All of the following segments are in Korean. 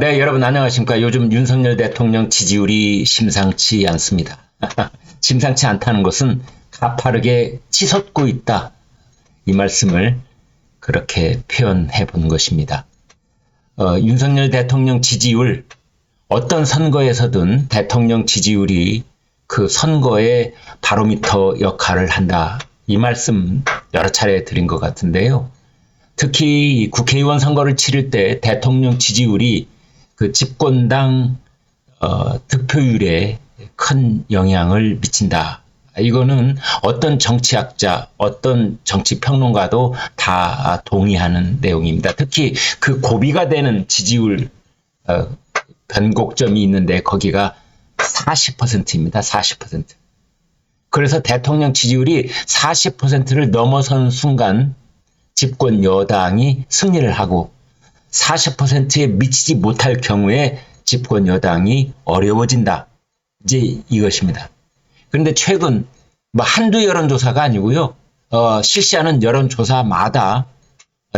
네, 여러분 안녕하십니까. 요즘 윤석열 대통령 지지율이 심상치 않습니다. 심상치 않다는 것은 가파르게 치솟고 있다. 이 말씀을 그렇게 표현해 본 것입니다. 윤석열 대통령 지지율, 어떤 선거에서든 대통령 지지율이 그 선거의 바로미터 역할을 한다. 이 말씀 여러 차례 드린 것 같은데요. 특히 국회의원 선거를 치를 때 대통령 지지율이 그 집권당 득표율에 큰 영향을 미친다. 이거는 어떤 정치학자, 어떤 정치평론가도 다 동의하는 내용입니다. 특히 그 고비가 되는 지지율 변곡점이 있는데 거기가 40%입니다. 40%. 그래서 대통령 지지율이 40%를 넘어선 순간 집권 여당이 승리를 하고 40%에 미치지 못할 경우에 집권 여당이 어려워진다. 이제 이것입니다. 그런데 최근 한두 여론조사가 아니고요. 실시하는 여론조사마다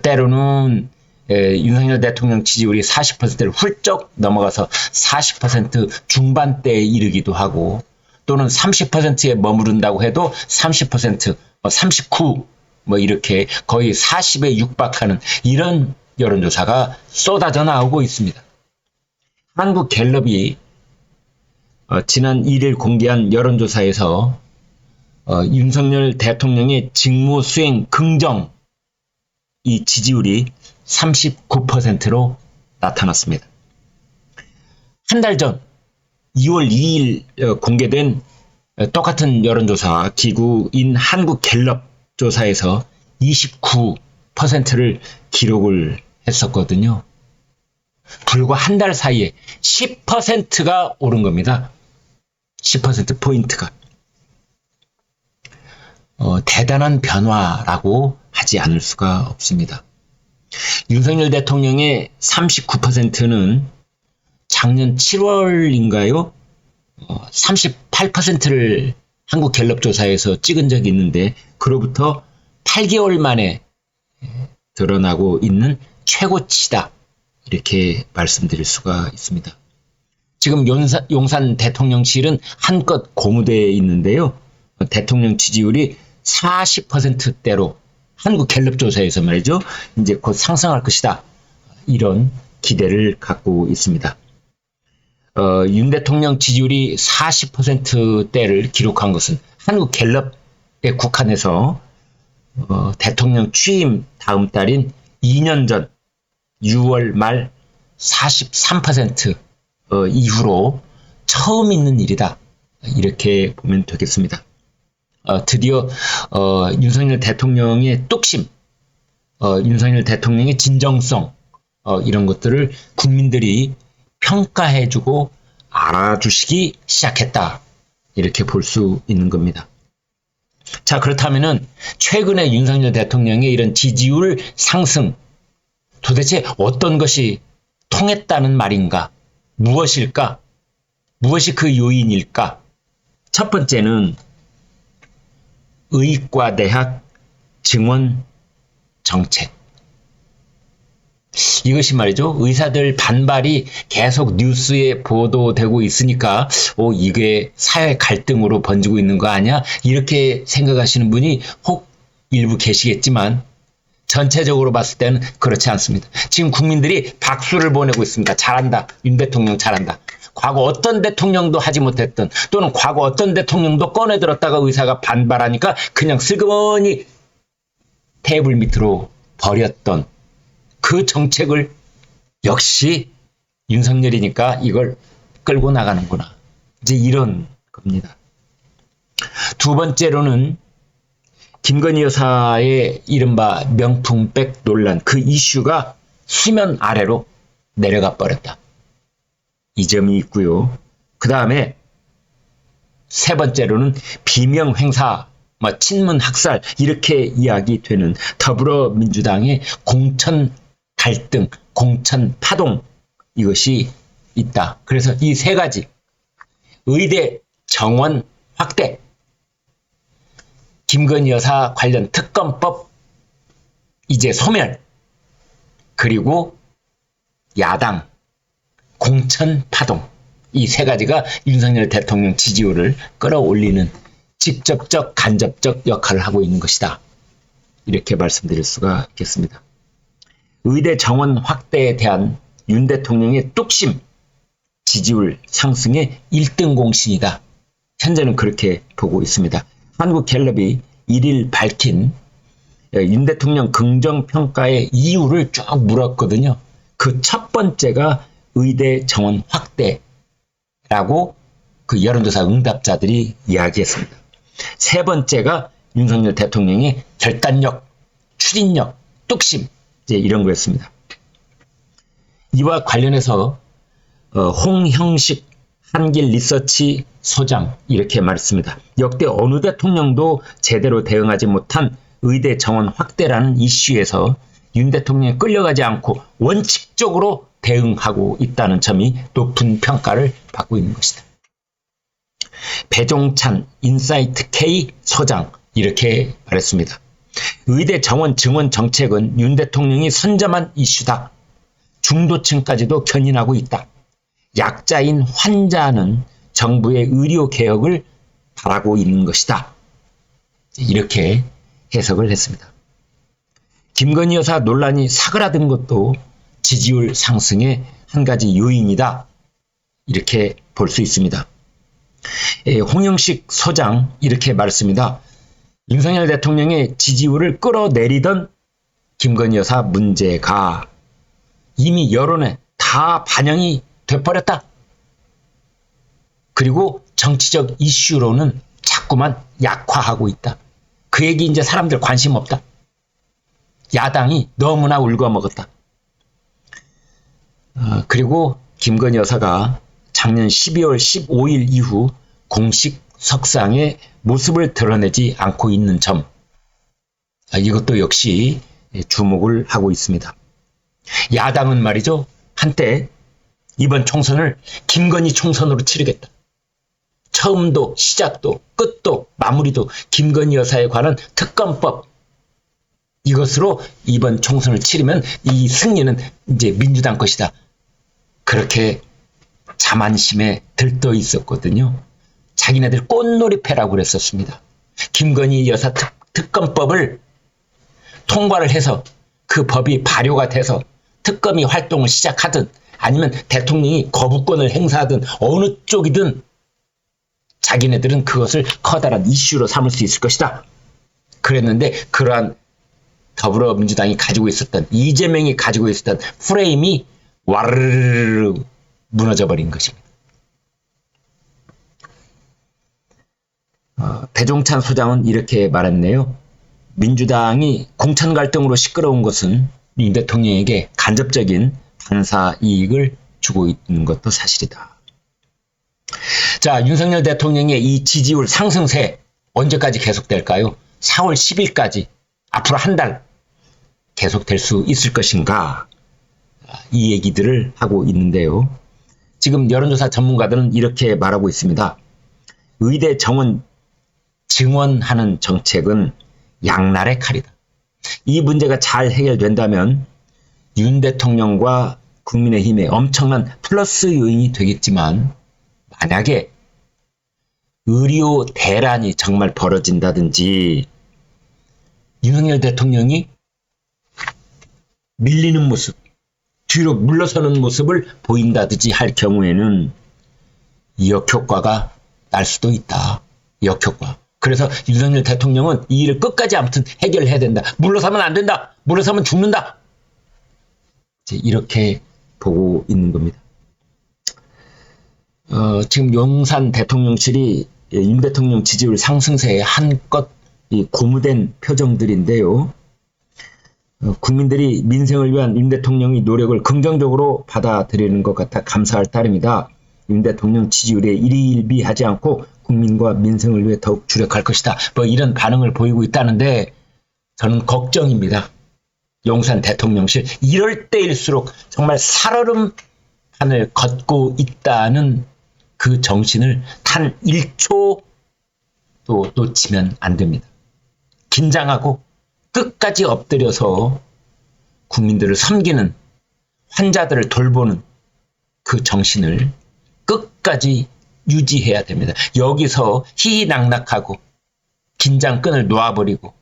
때로는 윤석열 대통령 지지율이 40%를 훌쩍 넘어가서 40% 중반대에 이르기도 하고 또는 30%에 머무른다고 해도 30%, 39, 이렇게 거의 40에 육박하는 이런 여론조사가 쏟아져 나오고 있습니다. 한국갤럽이 지난 1일 공개한 여론조사에서 윤석열 대통령의 직무 수행 긍정 이 지지율이 39%로 나타났습니다. 한 달 전 2월 2일 공개된 똑같은 여론조사 기구인 한국갤럽 조사에서 29%를 기록을 했었거든요. 불과 한 달 사이에 10%가 오른 겁니다. 10%포인트가. 대단한 변화라고 하지 않을 수가 없습니다. 윤석열 대통령의 39%는 작년 7월인가요? 38%를 한국갤럽 조사에서 찍은 적이 있는데 그로부터 8개월 만에 드러나고 있는 최고치다. 이렇게 말씀드릴 수가 있습니다. 지금 용산 대통령실은 한껏 고무되어 있는데요. 대통령 지지율이 40%대로 한국갤럽 조사에서 말이죠. 이제 곧 상승할 것이다. 이런 기대를 갖고 있습니다. 윤 대통령 지지율이 40%대를 기록한 것은 한국갤럽에 국한해서 대통령 취임 다음 달인 2년 전 6월 말 43% 이후로 처음 있는 일이다. 이렇게 보면 되겠습니다. 드디어 윤석열 대통령의 뚝심, 윤석열 대통령의 진정성 이런 것들을 국민들이 평가해주고 알아주시기 시작했다. 이렇게 볼 수 있는 겁니다. 자, 그렇다면은 최근에 윤석열 대통령의 이런 지지율 상승 도대체 어떤 것이 통했다는 말인가? 무엇일까? 무엇이 그 요인일까? 첫 번째는 의과대학 증원 정책. 이것이 말이죠. 의사들 반발이 계속 뉴스에 보도되고 있으니까 이게 사회 갈등으로 번지고 있는 거 아니야? 이렇게 생각하시는 분이 혹 일부 계시겠지만 전체적으로 봤을 때는 그렇지 않습니다. 지금 국민들이 박수를 보내고 있습니다. 잘한다. 윤 대통령 잘한다. 과거 어떤 대통령도 하지 못했던 또는 과거 어떤 대통령도 꺼내들었다가 의사가 반발하니까 그냥 슬그머니 테이블 밑으로 버렸던 그 정책을 역시 윤석열이니까 이걸 끌고 나가는구나. 이제 이런 겁니다. 두 번째로는 김건희 여사의 이른바 명품백 논란 그 이슈가 수면 아래로 내려가 버렸다. 이 점이 있고요. 그 다음에 세 번째로는 비명 행사, 친문 학살 이렇게 이야기되는 더불어민주당의 공천 갈등, 공천 파동 이것이 있다. 그래서 이 세 가지 의대 정원 확대, 김건희 여사 관련 특검법 이제 소멸, 그리고 야당 공천 파동. 이 세 가지가 윤석열 대통령 지지율을 끌어올리는 직접적, 간접적 역할을 하고 있는 것이다. 이렇게 말씀드릴 수가 있겠습니다. 의대 정원 확대에 대한 윤 대통령의 뚝심, 지지율 상승의 1등 공신이다. 현재는 그렇게 보고 있습니다. 한국갤럽이 1일 밝힌 윤 대통령 긍정평가의 이유를 쭉 물었거든요. 그 첫 번째가 의대 정원 확대라고 그 여론조사 응답자들이 이야기했습니다. 세 번째가 윤석열 대통령의 결단력, 추진력, 뚝심, 이제 이런 거였습니다. 이와 관련해서 홍형식 한길 리서치 소장 이렇게 말했습니다. 역대 어느 대통령도 제대로 대응하지 못한 의대 정원 확대라는 이슈에서 윤 대통령이 끌려가지 않고 원칙적으로 대응하고 있다는 점이 높은 평가를 받고 있는 것이다. 배종찬 인사이트 K 소장 이렇게 말했습니다. 의대 정원 증원 정책은 윤 대통령이 선점한 이슈다. 중도층까지도 견인하고 있다. 약자인 환자는 정부의 의료 개혁을 바라고 있는 것이다. 이렇게 해석을 했습니다. 김건희 여사 논란이 사그라든 것도 지지율 상승의 한 가지 요인이다. 이렇게 볼 수 있습니다. 홍영식 소장 이렇게 말했습니다. 윤석열 대통령의 지지율을 끌어내리던 김건희 여사 문제가 이미 여론에 다 반영이 돼버렸다. 그리고 정치적 이슈로는 자꾸만 약화하고 있다. 그 얘기 이제 사람들 관심 없다. 야당이 너무나 울거먹었다. 그리고 김건희 여사가 작년 12월 15일 이후 공식 석상에 모습을 드러내지 않고 있는 점, 이것도 역시 주목을 하고 있습니다. 야당은 말이죠, 한때 이번 총선을 김건희 총선으로 치르겠다. 처음도 시작도 끝도 마무리도 김건희 여사에 관한 특검법, 이것으로 이번 총선을 치르면 이 승리는 이제 민주당 것이다. 그렇게 자만심에 들떠 있었거든요. 자기네들 꽃놀이패라고 그랬었습니다. 김건희 여사 특검법을 통과를 해서 그 법이 발효가 돼서 특검이 활동을 시작하든 아니면 대통령이 거부권을 행사하든 어느 쪽이든 자기네들은 그것을 커다란 이슈로 삼을 수 있을 것이다. 그랬는데 그러한 더불어민주당이 가지고 있었던, 이재명이 가지고 있었던 프레임이 와르르 무너져 버린 것입니다. 배종찬 소장은 이렇게 말했네요. 민주당이 공천 갈등으로 시끄러운 것은 윤 대통령에게 간접적인 반사 이익을 주고 있는 것도 사실이다. 자, 윤석열 대통령의 이 지지율 상승세 언제까지 계속될까요? 4월 10일까지 앞으로 한 달 계속될 수 있을 것인가? 이 얘기들을 하고 있는데요. 지금 여론조사 전문가들은 이렇게 말하고 있습니다. 의대 정원 증원하는 정책은 양날의 칼이다. 이 문제가 잘 해결된다면 윤 대통령과 국민의힘에 엄청난 플러스 요인이 되겠지만, 만약에 의료 대란이 정말 벌어진다든지 윤석열 대통령이 밀리는 모습, 뒤로 물러서는 모습을 보인다든지 할 경우에는 역효과가 날 수도 있다. 역효과. 그래서 윤석열 대통령은 이 일을 끝까지 아무튼 해결해야 된다. 물러서면 안 된다. 물러서면 죽는다. 이렇게 보고 있는 겁니다. 지금 용산 대통령실이 윤 대통령 지지율 상승세에 한껏 고무된 표정들인데요. 국민들이 민생을 위한 윤 대통령의 노력을 긍정적으로 받아들이는 것 같아 감사할 따름이다. 윤 대통령 지지율에 일희일비하지 않고 국민과 민생을 위해 더욱 주력할 것이다. 뭐 이런 반응을 보이고 있다는데 저는 걱정입니다. 용산 대통령실 이럴 때일수록 정말 살얼음판을 걷고 있다는 그 정신을 단 1초도 놓치면 안 됩니다. 긴장하고 끝까지 엎드려서 국민들을 섬기는, 환자들을 돌보는 그 정신을 끝까지 유지해야 됩니다. 여기서 희희낙낙하고 긴장끈을 놓아버리고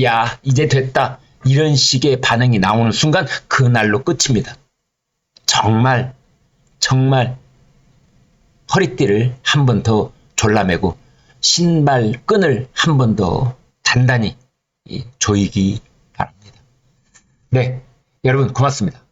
야 이제 됐다 이런 식의 반응이 나오는 순간 그날로 끝입니다. 정말 허리띠를 한 번 더 졸라매고 신발 끈을 한 번 더 단단히 조이기 바랍니다. 네, 여러분 고맙습니다.